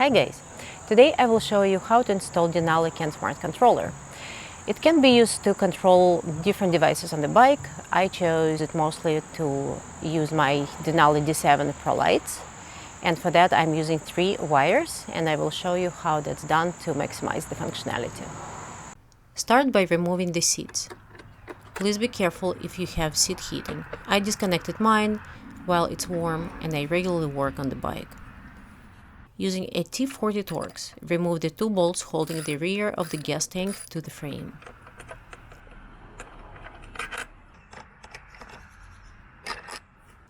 Hi guys! Today I will show you how to install Denali CANsmart controller. It can be used to control different devices on the bike. I chose it mostly to use my Denali D7 Pro lights, and for that I'm using 3 wires, and I will show you how that's done to maximize the functionality. Start by removing the seats. Please be careful if you have seat heating. I disconnected mine while it's warm and I regularly work on the bike. Using a T40 Torx, remove the 2 bolts holding the rear of the gas tank to the frame.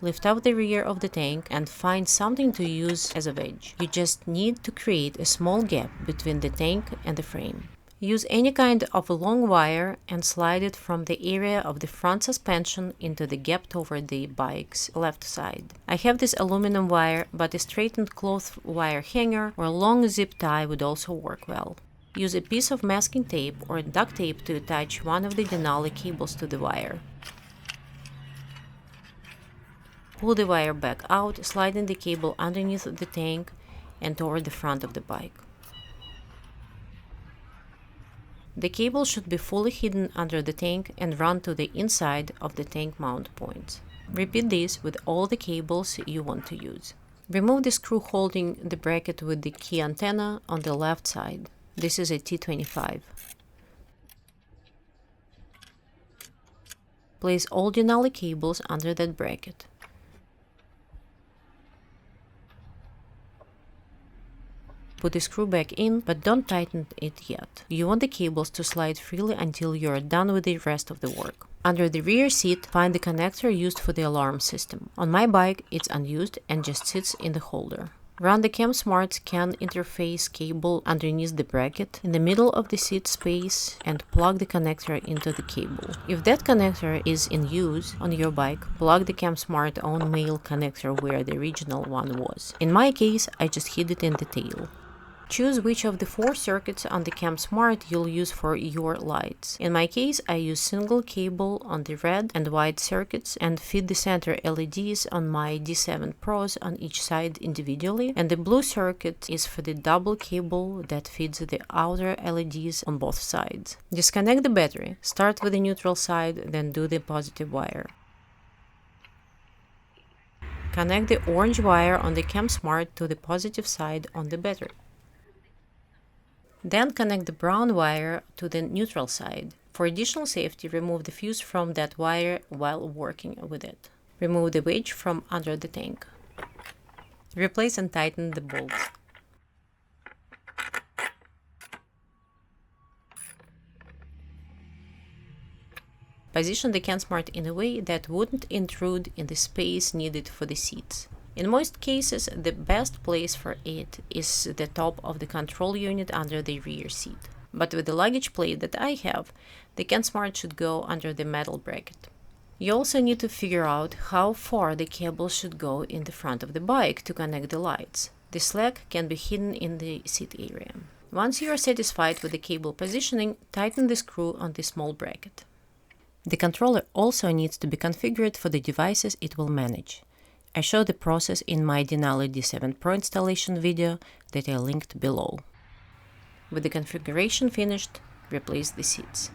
Lift up the rear of the tank and find something to use as a wedge. You just need to create a small gap between the tank and the frame. Use any kind of a long wire and slide it from the area of the front suspension into the gap toward the bike's left side. I have this aluminum wire, but a straightened cloth wire hanger or a long zip tie would also work well. Use a piece of masking tape or duct tape to attach one of the Denali cables to the wire. Pull the wire back out, sliding the cable underneath the tank and toward the front of the bike. The cable should be fully hidden under the tank and run to the inside of the tank mount points. Repeat this with all the cables you want to use. Remove the screw holding the bracket with the key antenna on the left side. This is a T25. Place all Denali cables under that bracket. Put the screw back in, but don't tighten it yet. You want the cables to slide freely until you are done with the rest of the work. Under the rear seat, find the connector used for the alarm system. On my bike, it's unused and just sits in the holder. Run the CANsmart's CAN interface cable underneath the bracket in the middle of the seat space and plug the connector into the cable. If that connector is in use on your bike, plug the CANsmart own male connector where the original one was. In my case, I just hid it in the tail. Choose which of the 4 circuits on the CANsmart you'll use for your lights. In my case, I use single cable on the red and white circuits and feed the center LEDs on my D7 Pros on each side individually, and the blue circuit is for the double cable that feeds the outer LEDs on both sides. Disconnect the battery. Start with the neutral side, then do the positive wire. Connect the orange wire on the CANsmart to the positive side on the battery. Then connect the brown wire to the neutral side. For additional safety, remove the fuse from that wire while working with it. Remove the wedge from under the tank. Replace and tighten the bolts. Position the CANsmart in a way that wouldn't intrude in the space needed for the seats. In most cases, the best place for it is the top of the control unit under the rear seat. But with the luggage plate that I have, the CANsmart should go under the metal bracket. You also need to figure out how far the cable should go in the front of the bike to connect the lights. The slack can be hidden in the seat area. Once you are satisfied with the cable positioning, tighten the screw on the small bracket. The controller also needs to be configured for the devices it will manage. I show the process in my Denali D7 Pro installation video that I linked below. With the configuration finished, replace the seats.